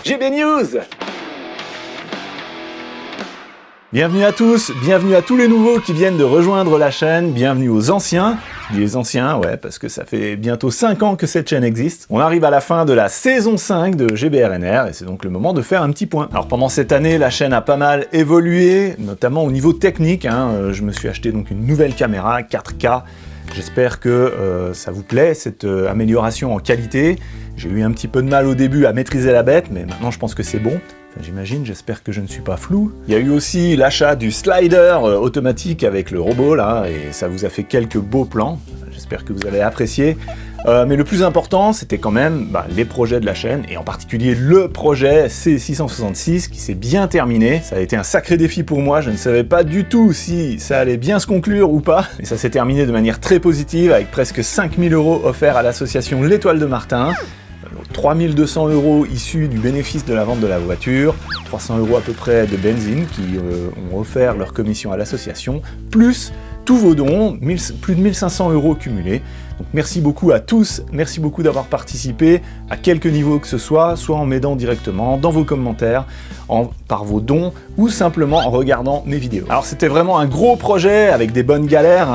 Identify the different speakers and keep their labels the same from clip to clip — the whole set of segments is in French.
Speaker 1: GB News. Bienvenue à tous, bienvenue à tous les nouveaux qui viennent de rejoindre la chaîne, bienvenue aux anciens. Je dis les anciens, ouais, parce que ça fait bientôt 5 ans que cette chaîne existe. On arrive à la fin de la saison 5 de GBRNR et c'est donc le moment de faire un petit point. Alors pendant cette année, la chaîne a pas mal évolué, notamment au niveau technique. Je me suis acheté donc une nouvelle caméra 4K. J'espère que ça vous plaît, cette amélioration en qualité. J'ai eu un petit peu de mal au début à maîtriser la bête, mais maintenant je pense que c'est bon. Enfin, j'imagine, j'espère que je ne suis pas flou. Il y a eu aussi l'achat du slider automatique avec le robot là, et ça vous a fait quelques beaux plans. J'espère que vous avez apprécié. Mais le plus important, c'était quand même les projets de la chaîne, et en particulier le projet C666 qui s'est bien terminé. Ça a été un sacré défi pour moi, je ne savais pas du tout si ça allait bien se conclure ou pas. Et ça s'est terminé de manière très positive, avec presque 5000 € offerts à l'association L'Étoile de Martin. 3200 € issus du bénéfice de la vente de la voiture, 300 € à peu près de benzine qui ont offert leur commission à l'association, plus tous vos dons, plus de 1500 € cumulés. Donc merci beaucoup à tous, merci beaucoup d'avoir participé à quelque niveau que ce soit en m'aidant directement, dans vos commentaires, par vos dons, ou simplement en regardant mes vidéos. Alors c'était vraiment un gros projet avec des bonnes galères,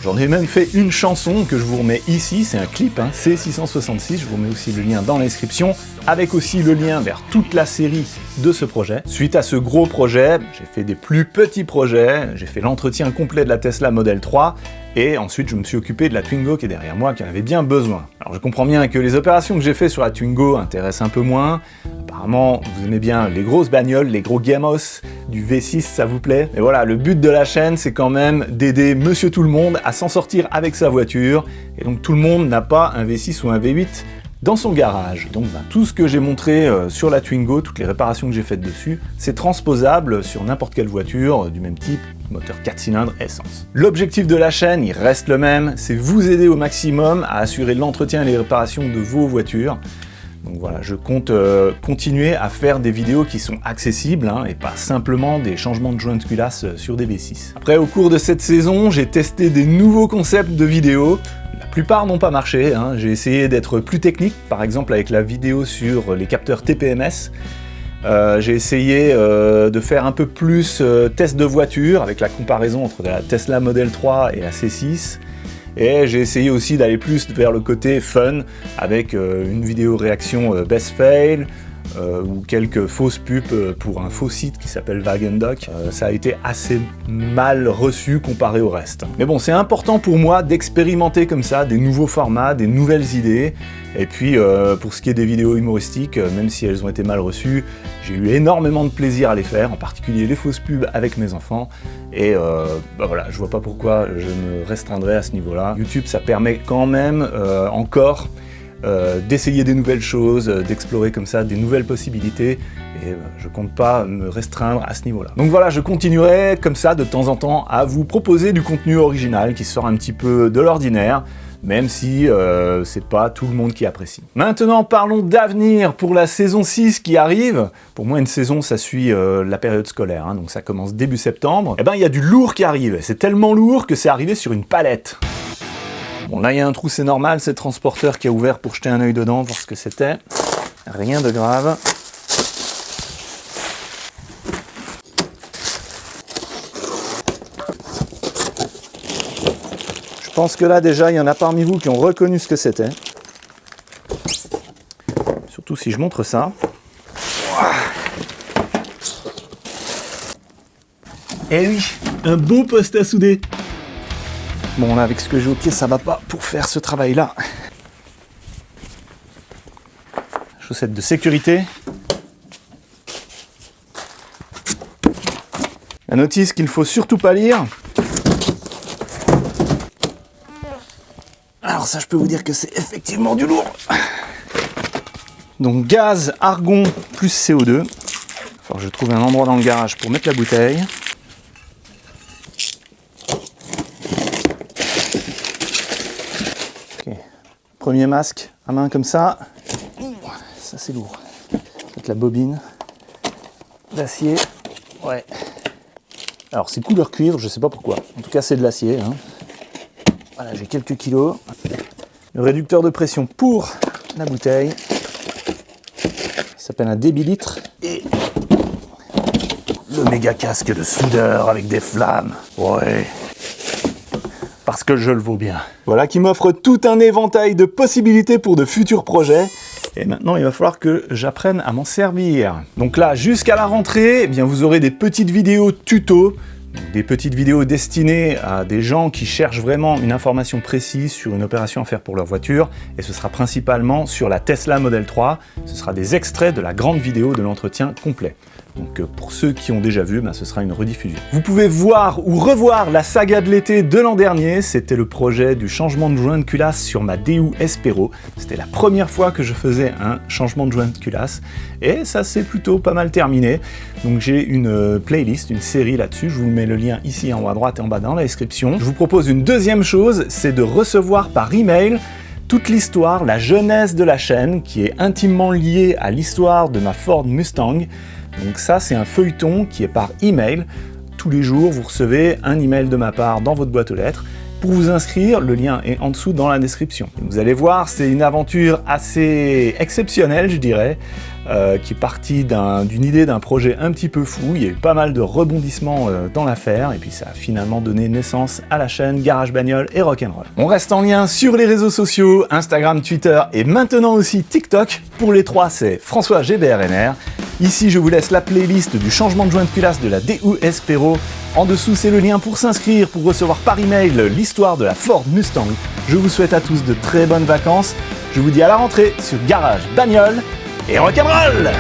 Speaker 1: J'en ai même fait une chanson que je vous remets ici, c'est un clip, C666, je vous mets aussi le lien dans la description, avec aussi le lien vers toute la série de ce projet. Suite à ce gros projet, j'ai fait des plus petits projets, j'ai fait l'entretien complet de la Tesla Model 3, et ensuite je me suis occupé de la Twingo qui est derrière moi, qui en avait bien besoin. Alors je comprends bien que les opérations que j'ai fait sur la Twingo intéressent un peu moins. Apparemment, vous aimez bien les grosses bagnoles, les gros gamos, du V6, ça vous plaît. Et voilà, le but de la chaîne, c'est quand même d'aider Monsieur Tout-le-Monde à s'en sortir avec sa voiture. Et donc tout le monde n'a pas un V6 ou un V8 dans son garage. Donc tout ce que j'ai montré sur la Twingo, toutes les réparations que j'ai faites dessus, c'est transposable sur n'importe quelle voiture du même type, moteur 4 cylindres, essence. L'objectif de la chaîne, il reste le même, c'est vous aider au maximum à assurer l'entretien et les réparations de vos voitures. Donc voilà, je compte continuer à faire des vidéos qui sont accessibles et pas simplement des changements de joints de culasse sur des V6. Après, au cours de cette saison, j'ai testé des nouveaux concepts de vidéos. La plupart n'ont pas marché, J'ai essayé d'être plus technique, par exemple avec la vidéo sur les capteurs TPMS. J'ai essayé de faire un peu plus test de voiture avec la comparaison entre la Tesla Model 3 et la C6. Et j'ai essayé aussi d'aller plus vers le côté fun avec une vidéo réaction best fail ou quelques fausses pubs pour un faux site qui s'appelle Wagendoc. Ça a été assez mal reçu comparé au reste. Mais bon, c'est important pour moi d'expérimenter comme ça des nouveaux formats, des nouvelles idées. Et puis pour ce qui est des vidéos humoristiques, même si elles ont été mal reçues, j'ai eu énormément de plaisir à les faire, en particulier les fausses pubs avec mes enfants. Et voilà, je vois pas pourquoi je me restreindrais à ce niveau-là. YouTube, ça permet quand même encore d'essayer des nouvelles choses, d'explorer comme ça des nouvelles possibilités, et je compte pas me restreindre à ce niveau-là. Donc voilà, je continuerai comme ça de temps en temps à vous proposer du contenu original qui sort un petit peu de l'ordinaire, même si c'est pas tout le monde qui apprécie. Maintenant, parlons d'avenir pour la saison 6 qui arrive. Pour moi, une saison, ça suit la période scolaire, donc ça commence début septembre. Et ben, il y a du lourd qui arrive. C'est tellement lourd que c'est arrivé sur une palette. Bon, là, il y a un trou, c'est normal, c'est le transporteur qui a ouvert pour jeter un œil dedans, voir ce que c'était. Rien de grave. Je pense que là, déjà, il y en a parmi vous qui ont reconnu ce que c'était. Surtout si je montre ça. Eh oui, un beau poste à souder. Bon, là, avec ce que j'ai au pied, ça va pas pour faire ce travail-là. Chaussettes de sécurité. La notice qu'il faut surtout pas lire. Alors ça, je peux vous dire que c'est effectivement du lourd. Donc gaz, argon plus CO2. Faut que je trouve un endroit dans le garage pour mettre la bouteille. Premier masque à main comme ça. Ça c'est lourd. Peut-être la bobine d'acier. Ouais. Alors c'est couleur cuivre, je sais pas pourquoi. En tout cas c'est de l'acier. Voilà, j'ai quelques kilos. Le réducteur de pression pour la bouteille. s'appelle un débilitre, et le méga casque de soudeur avec des flammes. Ouais. Parce que je le vaux bien. Voilà qui m'offre tout un éventail de possibilités pour de futurs projets. Et maintenant, il va falloir que j'apprenne à m'en servir. Donc là, jusqu'à la rentrée, eh bien, vous aurez des petites vidéos tuto, des petites vidéos destinées à des gens qui cherchent vraiment une information précise sur une opération à faire pour leur voiture. Et ce sera principalement sur la Tesla Model 3. Ce sera des extraits de la grande vidéo de l'entretien complet. Donc pour ceux qui ont déjà vu, ce sera une rediffusion. Vous pouvez voir ou revoir la saga de l'été de l'an dernier. C'était le projet du changement de joint de culasse sur ma DU Espero. C'était la première fois que je faisais un changement de joint de culasse. Et ça s'est plutôt pas mal terminé. Donc j'ai une playlist, une série là-dessus. Je vous mets le lien ici en haut à droite et en bas dans la description. Je vous propose une deuxième chose, c'est de recevoir par email toute l'histoire, la genèse de la chaîne, qui est intimement liée à l'histoire de ma Ford Mustang. Donc ça, c'est un feuilleton qui est par email. Tous les jours, vous recevez un email de ma part dans votre boîte aux lettres. Pour vous inscrire, le lien est en dessous dans la description. Vous allez voir, c'est une aventure assez exceptionnelle, je dirais, qui est partie d'une idée, d'un projet un petit peu fou. Il y a eu pas mal de rebondissements dans l'affaire, et puis ça a finalement donné naissance à la chaîne Garage Bagnole et Rock'n'Roll. On reste en lien sur les réseaux sociaux, Instagram, Twitter et maintenant aussi TikTok. Pour les trois, c'est François GBRNR. Ici, je vous laisse la playlist du changement de joint de culasse de la DU Espero. En dessous, c'est le lien pour s'inscrire, pour recevoir par email l'histoire de la Ford Mustang. Je vous souhaite à tous de très bonnes vacances. Je vous dis à la rentrée sur Garage Bagnole et Rock'n'Roll!